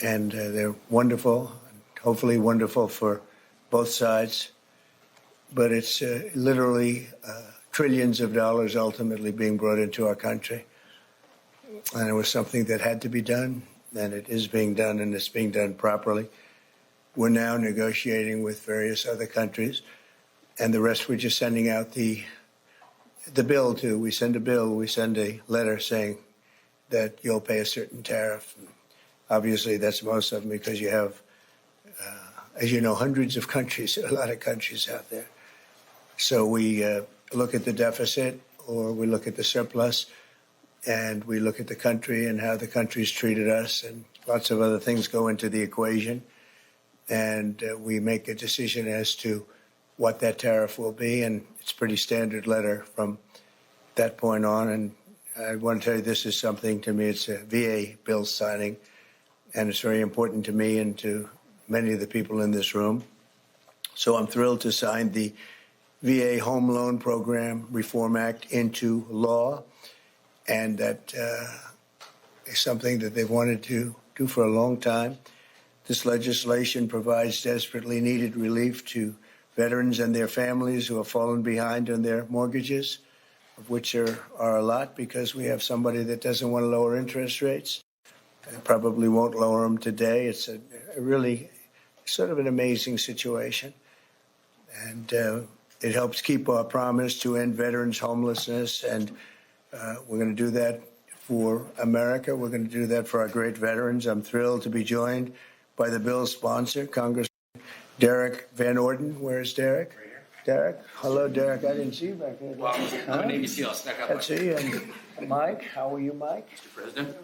and they're wonderful, hopefully wonderful for both sides. But it's literally trillions of dollars ultimately being brought into our country. And it was something that had to be done, and it is being done, and it's being done properly. We're now negotiating with various other countries, and the rest we're just sending out the bill to. We send a bill, we send a letter saying that you'll pay a certain tariff. Obviously, that's most of them because you have, as you know, hundreds of countries, a lot of countries out there. So we look at the deficit, or we look at the surplus, and we look at the country and how the country's treated us, and lots of other things go into the equation. And we make a decision as to what that tariff will be, and it's a pretty standard letter from that point on. And I want to tell you, this is something to me, it's a VA bill signing, and it's very important to me and to many of the people in this room. So I'm thrilled to sign the VA Home Loan Program Reform Act into law, and that is something that they've wanted to do for a long time. This legislation provides desperately needed relief to veterans and their families who have fallen behind on their mortgages, of which there are a lot, because we have somebody that doesn't want to lower interest rates and probably won't lower them today. It's a really sort of an amazing situation. And it helps keep our promise to end veterans' homelessness. And we're going to do that for America. We're going to do that for our great veterans. I'm thrilled to be joined by the bill's sponsor, Congressman Derek Van Orden. Where's Derek? Right here. Derek? Hello, Derek. I didn't see you back there. Well, I'm a Navy SEAL. Snuck up. Let's see. And Mike, how are you, Mike? Mr. President.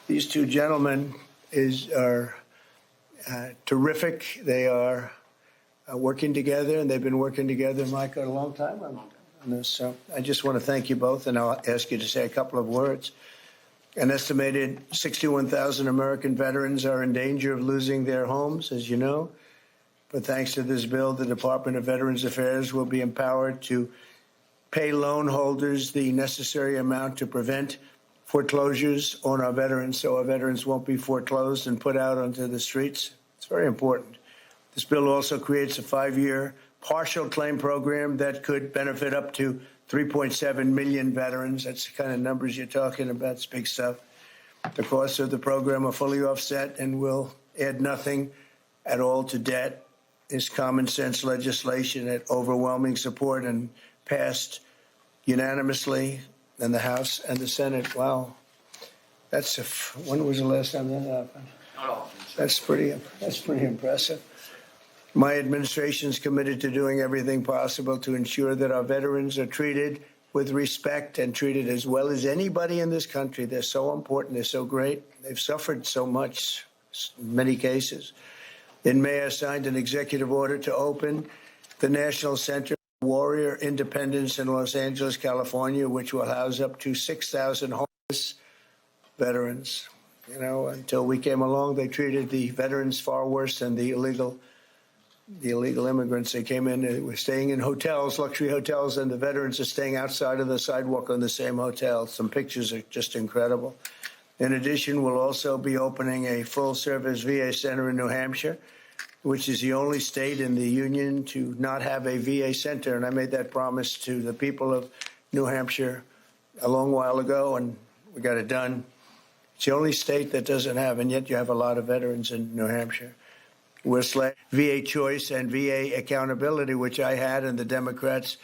These two gentlemen are terrific. They are working together, and they've been working together, Mike, a long time on this. So I just want to thank you both, and I'll ask you to say a couple of words. An estimated 61,000 American veterans are in danger of losing their homes, as you know. But thanks to this bill, the Department of Veterans Affairs will be empowered to pay loan holders the necessary amount to prevent foreclosures on our veterans, so our veterans won't be foreclosed and put out onto the streets. It's very important. This bill also creates a 5-year partial claim program that could benefit up to 3.7 million veterans. That's the kind of numbers you're talking about. It's big stuff. The costs of the program are fully offset and will add nothing at all to debt. This common sense legislation had overwhelming support and passed unanimously in the House and the Senate. Wow. When was the last time that happened? That's pretty impressive. My administration is committed to doing everything possible to ensure that our veterans are treated with respect and treated as well as anybody in this country. They're so important. They're so great. They've suffered so much in many cases. In May, I signed an executive order to open the National Center for Warrior Independence in Los Angeles, California, which will house up to 6,000 homeless veterans. You know, until we came along, they treated the veterans far worse than the illegal immigrants. They came in, they were staying in hotels, luxury hotels, and the veterans are staying outside of the sidewalk on the same hotel. Some pictures are just incredible. In addition, we'll also be opening a full-service VA center in New Hampshire, which is the only state in the union to not have a VA center. And I made that promise to the people of New Hampshire a long while ago, and we got it done. It's the only state that doesn't have, and yet you have a lot of veterans in New Hampshire. We're VA choice and VA accountability, which I had and the Democrats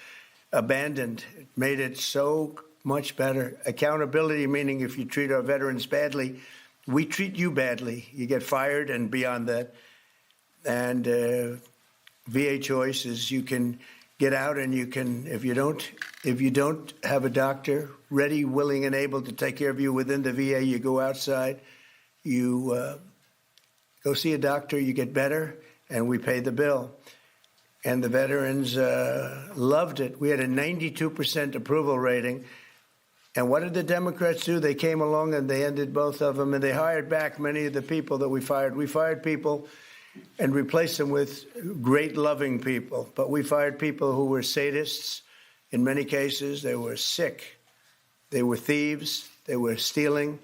abandoned. It made it so much better. Accountability, meaning if you treat our veterans badly, we treat you badly. You get fired and beyond that. And VA choice is you can get out and you can, if you don't have a doctor ready, willing, and able to take care of you within the VA, you go outside, you go see a doctor, you get better, and we pay the bill. And the veterans loved it. We had a 92% approval rating. And what did the Democrats do? They came along and they ended both of them, and they hired back many of the people that we fired. We fired people and replaced them with great, loving people. But we fired people who were sadists. In many cases, they were sick. They were thieves. They were stealing.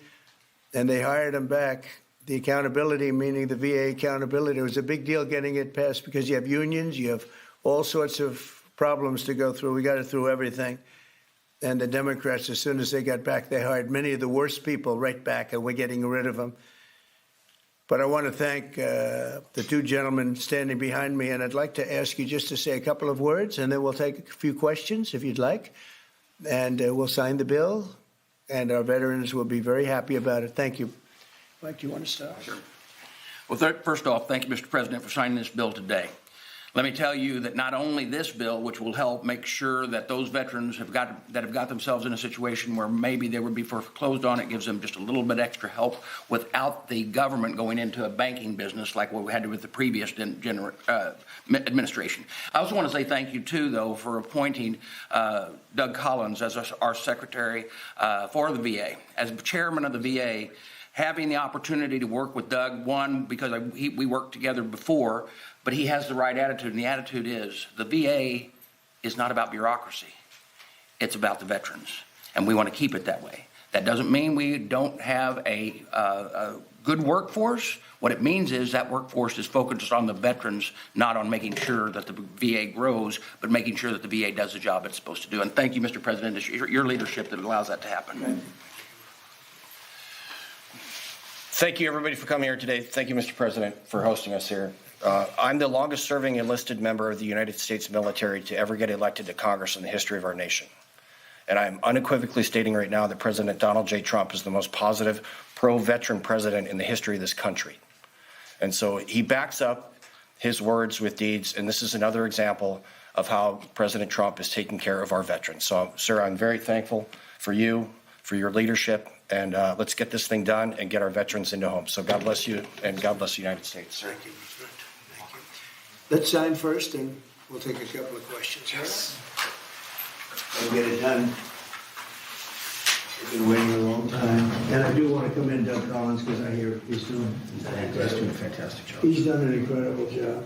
And they hired them back. the accountability, meaning the VA accountability. It was a big deal getting it passed because you have unions, you have all sorts of problems to go through. We got it through everything. And the Democrats, as soon as they got back, they hired many of the worst people right back, and we're getting rid of them. But I want to thank the two gentlemen standing behind me, and I'd like to ask you just to say a couple of words, and then we'll take a few questions if you'd like, and we'll sign the bill, and our veterans will be very happy about it. Thank you. Mike, do you want to start? Sure. Well, first off, thank you, Mr. President, for signing this bill today. Let me tell you that not only this bill, which will help make sure that those veterans have got themselves in a situation where maybe they would be foreclosed on, it gives them just a little bit extra help without the government going into a banking business like what we had to with the previous administration. I also want to say thank you, too, though, for appointing Doug Collins as our secretary for the VA. As chairman of the VA, having the opportunity to work with Doug, one, because we worked together before, but he has the right attitude, and the attitude is the VA is not about bureaucracy. It's about the veterans, and we want to keep it that way. That doesn't mean we don't have a good workforce. What it means is that workforce is focused on the veterans, not on making sure that the VA grows, but making sure that the VA does the job it's supposed to do. And thank you, Mr. President. It's your leadership that allows that to happen. Thank you, everybody, for coming here today. Thank you, Mr. President, for hosting us here. I'm the longest-serving enlisted member of the United States military to ever get elected to Congress in the history of our nation. And I'm unequivocally stating right now that President Donald J. Trump is the most positive, pro-veteran president in the history of this country. And so he backs up his words with deeds, and this is another example of how President Trump is taking care of our veterans. So, sir, I'm very thankful for you, for your leadership, and let's get this thing done and get our veterans into homes. So God bless you, and God bless the United States. Thank you. Thank you. Let's sign first, and we'll take a couple of questions. Yes. We'll get it done. We've been waiting a long time. And I do want to commend Doug Collins because I hear he's doing a fantastic job. He's done an incredible job.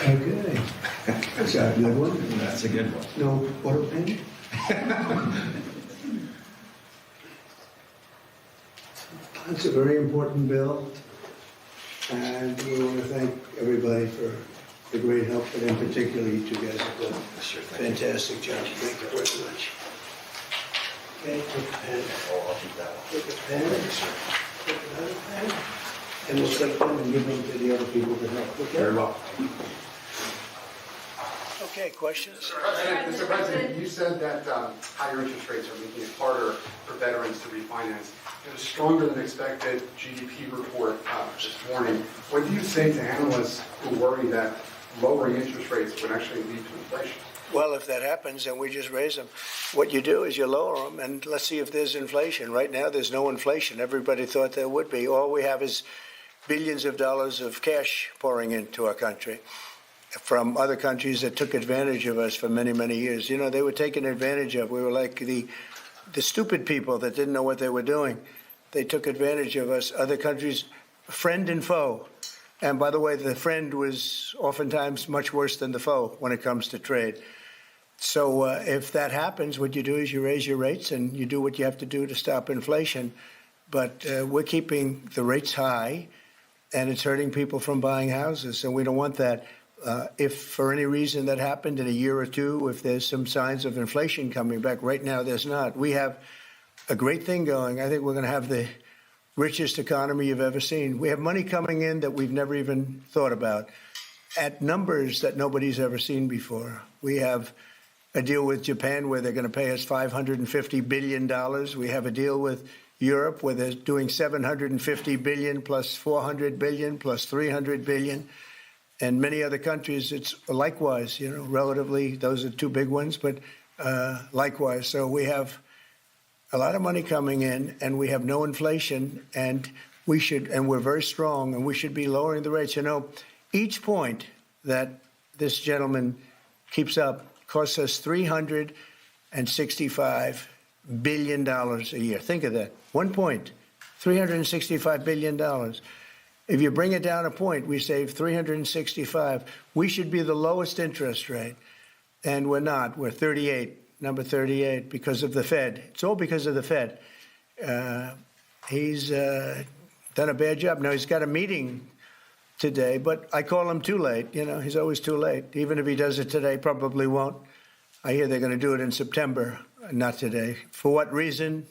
Okay. That's a good one. That's a good one. No water pen? It's a very important bill, and we want to thank everybody for the great help, but in particular, you two guys have done a fantastic job. Thank you very much. Okay, take a pen. Oh, I'll keep that one. Take a pen. Take another pen. And we'll take them and give them to the other people that help. Okay? Very well. Okay, questions? Mr. President, you said that higher interest rates are making it harder for veterans to refinance. In a stronger than expected GDP report this morning, what do you say to analysts who worry that lowering interest rates would actually lead to inflation? Well, if that happens, then we just raise them. What you do is you lower them, and let's see if there's inflation. Right now, there's no inflation. Everybody thought there would be. All we have is billions of dollars of cash pouring into our country from other countries that took advantage of us for many, many years. You know, they were taken advantage of. We were like the stupid people that didn't know what they were doing. They took advantage of us. Other countries, friend and foe. And by the way, the friend was oftentimes much worse than the foe when it comes to trade. So if that happens, what you do is you raise your rates and you do what you have to do to stop inflation. But we're keeping the rates high, and it's hurting people from buying houses, and we don't want that. If for any reason that happened in a year or two, if there's some signs of inflation coming back, right now there's not. We have a great thing going. I think we're going to have the richest economy you've ever seen. We have money coming in that we've never even thought about at numbers that nobody's ever seen before. We have a deal with Japan where they're going to pay us $550 billion. We have a deal with Europe where they're doing $750 billion plus $400 billion plus $300 billion. And many other countries, it's likewise, you know, relatively, those are two big ones, but likewise. So we have a lot of money coming in, and we have no inflation, and we're very strong, and we should be lowering the rates. You know, each point that this gentleman keeps up costs us $365 billion a year. Think of that. 1 point, $365 billion. If you bring it down a point, we save 365. We should be the lowest interest rate, and we're not. We're 38, number 38, because of the Fed. It's all because of the Fed. He's done a bad job. Now, he's got a meeting today, but I call him too late. You know, he's always too late. Even if he does it today, probably won't. I hear they're going to do it in September, not today. For what reason?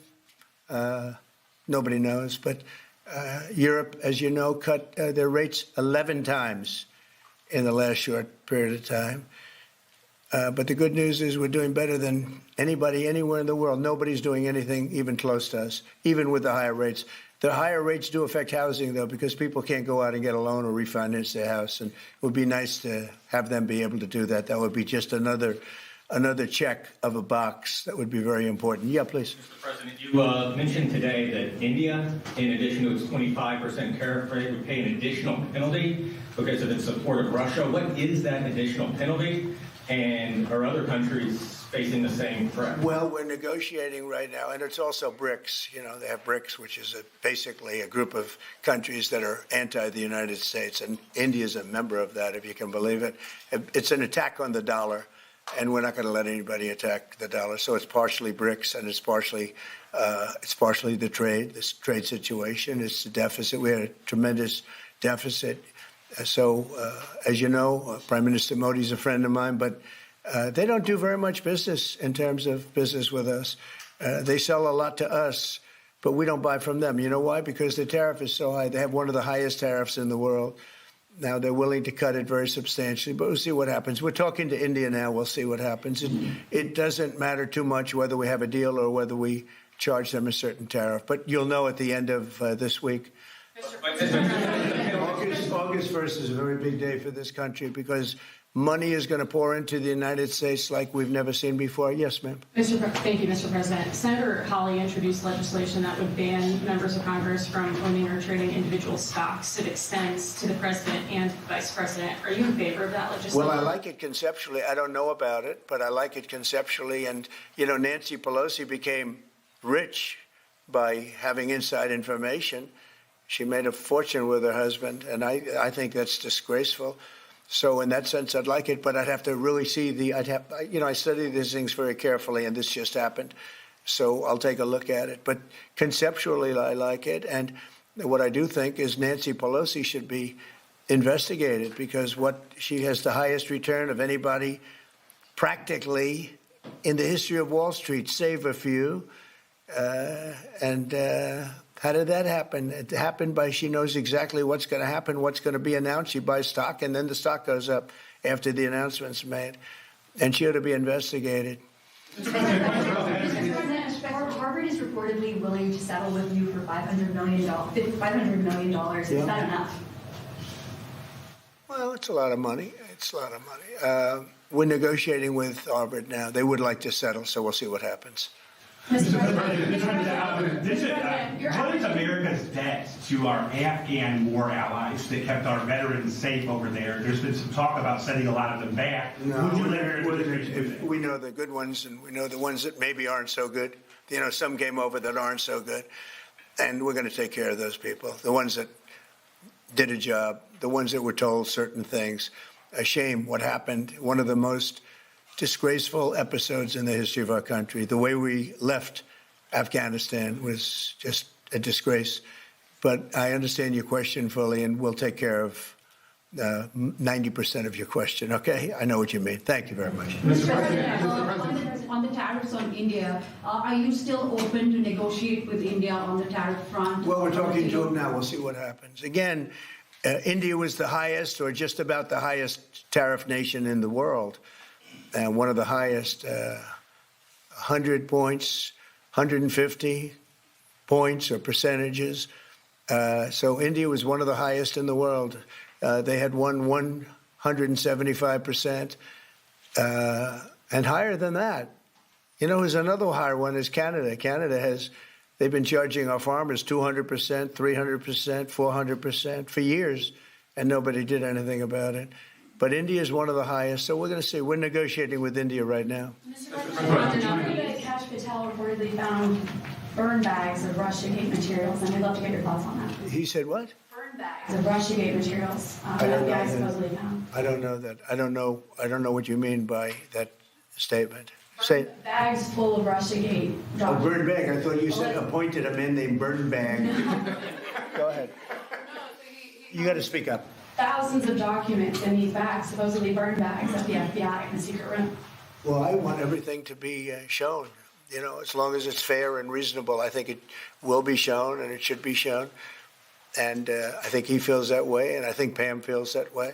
Nobody knows. But Europe, as you know, cut their rates 11 times in the last short period of time. But the good news is we're doing better than anybody anywhere in the world. Nobody's doing anything even close to us, even with the higher rates. The higher rates do affect housing, though, because people can't go out and get a loan or refinance their house. And it would be nice to have them be able to do that. That would be just another check of a box. That would be very important. Yeah, please. Mr. President, you mentioned today that India, in addition to its 25% tariff rate, would pay an additional penalty because of its support of Russia. What is that additional penalty? And are other countries facing the same threat? Well, we're negotiating right now, and it's also BRICS. You know, they have BRICS, which is basically a group of countries that are anti the United States, and India is a member of that, if you can believe it. It's an attack on the dollar, and we're not going to let anybody attack the dollar. So it's partially BRICS, and it's partially the trade, this trade situation. It's the deficit. We had a tremendous deficit. So, as you know, Prime Minister Modi is a friend of mine, but they don't do very much business in terms of business with us. They sell a lot to us, but we don't buy from them. You know why? Because the tariff is so high. They have one of the highest tariffs in the world. Now, they're willing to cut it very substantially, but we'll see what happens. We're talking to India now. We'll see what happens. It doesn't matter too much whether we have a deal or whether we charge them a certain tariff, but you'll know at the end of this week. August 1st is a very big day for this country because money is going to pour into the United States like we've never seen before. Yes, ma'am. Thank you, Mr. President. Senator Hawley introduced legislation that would ban members of Congress from owning or trading individual stocks. It extends to the president and the vice president. Are you in favor of that legislation? Well, I like it conceptually. I don't know about it, but I like it conceptually. And, you know, Nancy Pelosi became rich by having inside information. She made a fortune with her husband, and I think that's disgraceful. So in that sense, I'd like it, but I'd have to really see I study these things very carefully, and this just happened. So I'll take a look at it. But conceptually, I like it. And what I do think is Nancy Pelosi should be investigated because she has the highest return of anybody practically in the history of Wall Street, save a few. How did that happen? It happened by she knows exactly what's going to happen, what's going to be announced. She buys stock, and then the stock goes up after the announcement's made. And she ought to be investigated. Mr. President, Harvard is reportedly willing to settle with you for $500 million. Is that enough? Well, it's a lot of money. It's a lot of money. We're negotiating with Harvard now. They would like to settle, so we'll see what happens. Mr. What is America's debt to our Afghan war allies that kept our veterans safe over there? There's been some talk about sending a lot of them back. No, we know the good ones, and we know the ones that maybe aren't so good. You know, some came over that aren't so good, and we're going to take care of those people. The ones that did a job, the ones that were told certain things. A shame what happened. One of the most disgraceful episodes in the history of our country. The way we left Afghanistan was just a disgrace. But I understand your question fully, and we'll take care of 90% of your question, okay? I know what you mean. Thank you very much. Mr. President, on the tariffs on India, are you still open to negotiate with India on the tariff front? Well, we're talking to them now. We'll see what happens. Again, India was the highest or just about the highest tariff nation in the world. And one of the highest, 100 points, 150 points or percentages. So India was one of the highest in the world. They had won 175%, and higher than that. You know, there's another higher one is Canada. They've been charging our farmers 200%, 300%, 400% for years, and nobody did anything about it. But India is one of the highest, so we're going to see. We're negotiating with India right now. Mr. President, Cash Patel reportedly found burn bags of Russiagate materials, and I'd love to get your thoughts on that. He said what? Burn bags of Russiagate materials that I don't the know FBI that. supposedly found. I don't know that. I don't know what you mean by that statement. Say it. Bags full of Russiagate Oh, documents. Bird Bag. I thought you said appointed a man named Bird Bag. Go ahead. You got to speak up. Thousands of documents in these bags, supposedly burn bags at the FBI in the secret room. Well, I want everything to be shown, you know, as long as it's fair and reasonable. I think it will be shown and it should be shown. And I think he feels that way, and I think Pam feels that way.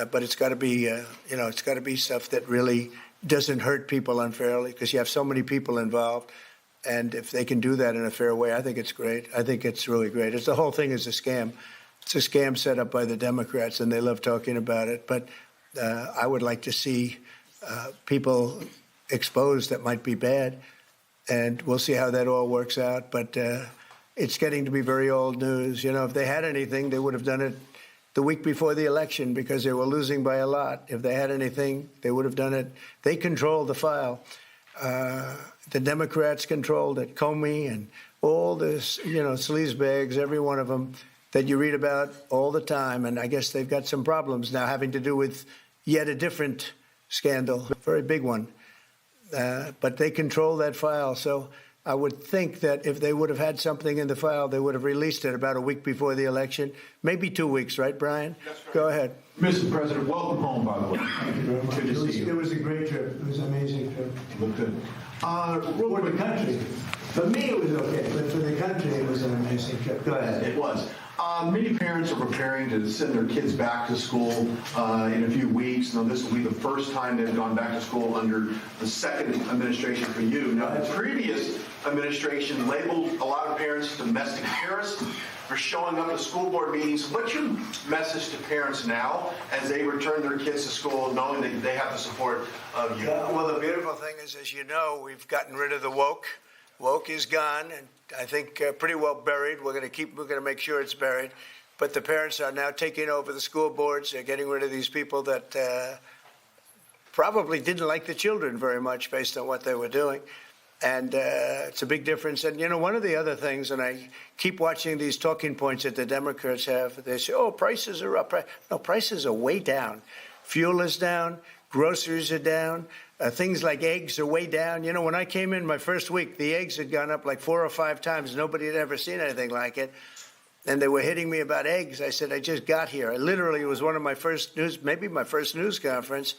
But it's got to be, you know, it's got to be stuff that really doesn't hurt people unfairly, because you have so many people involved. And if they can do that in a fair way, I think it's great. I think it's really great. The whole thing is a scam. It's a scam set up by the Democrats, and they love talking about it. But I would like to see people exposed that might be bad, and we'll see how that all works out. But it's getting to be very old news. You know, if they had anything, they would have done it the week before the election, because they were losing by a lot. If they had anything, they would have done it. They controlled the file. The Democrats controlled it. Comey and all this, you know, sleazebags, every one of them that you read about all the time. And I guess they've got some problems now having to do with yet a different scandal, a very big one. But they control that file. So I would think that if they would have had something in the file, they would have released it about a week before the election, maybe 2 weeks, right, Brian? Go ahead. Mr. President, welcome home, by the way. Thank you very much. Good to see you. It was a great trip. It was an amazing trip. Look good. For the country. For me, it was okay, but for the country, it was an amazing trip. Go ahead. It was. Many parents are preparing to send their kids back to school in a few weeks. Now, this will be the first time they've gone back to school under the second administration for you. Now, the previous administration labeled a lot of parents domestic terrorists for showing up at school board meetings. What's your message to parents now as they return their kids to school, knowing that they have the support of you? Well, the beautiful thing is, as you know, we've gotten rid of the woke. Woke is gone, and I think pretty well buried. We're going to make sure it's buried. But the parents are now taking over the school boards. They're getting rid of these people that probably didn't like the children very much based on what they were doing. And it's a big difference. And, you know, one of the other things, and I keep watching these talking points that the Democrats have, they say, oh, prices are up. No, prices are way down. Fuel is down. Groceries are down. Things like eggs are way down. You know, when I came in my first week, the eggs had gone up like 4 or 5 times. Nobody had ever seen anything like it. And they were hitting me about eggs. I said, I just got here. It was one of my first news, maybe my first news conference.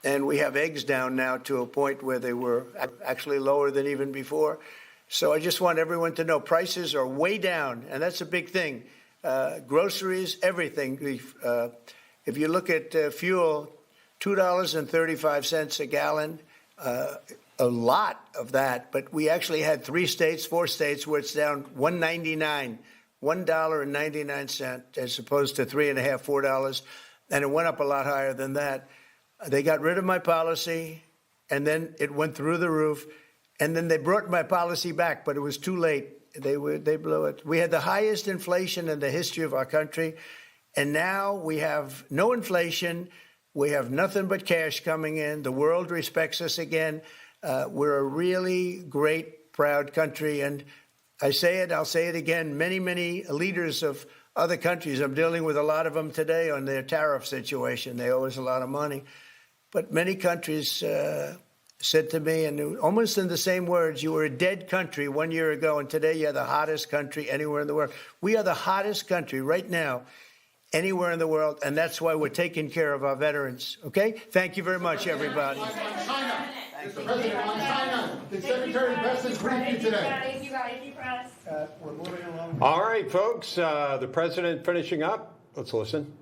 And we have eggs down now to a point where they were actually lower than even before. So I just want everyone to know prices are way down. And that's a big thing. Groceries, everything. If you look at fuel, $2.35 a gallon, a lot of that. But we actually had 4 states where it's down $1.99, $1.99 as opposed to $3.50, $4. And it went up a lot higher than that. They got rid of my policy, and then it went through the roof. And then they brought my policy back, but it was too late. They blew it. We had the highest inflation in the history of our country, and now we have no inflation. We have nothing but cash coming in. The world respects us again. We're a really great, proud country. And I say it, I'll say it again, many, many leaders of other countries, I'm dealing with a lot of them today on their tariff situation. They owe us a lot of money. But many countries said to me, and almost in the same words, you were a dead country 1 year ago, and today you're the hottest country anywhere in the world. We are the hottest country right now anywhere in the world, and that's why we're taking care of our veterans. Okay? Thank you very much, everybody. China. Mr. President, on China, the Secretary of Defense briefed you today. We're moving along. All right, folks, the president finishing up. Let's listen.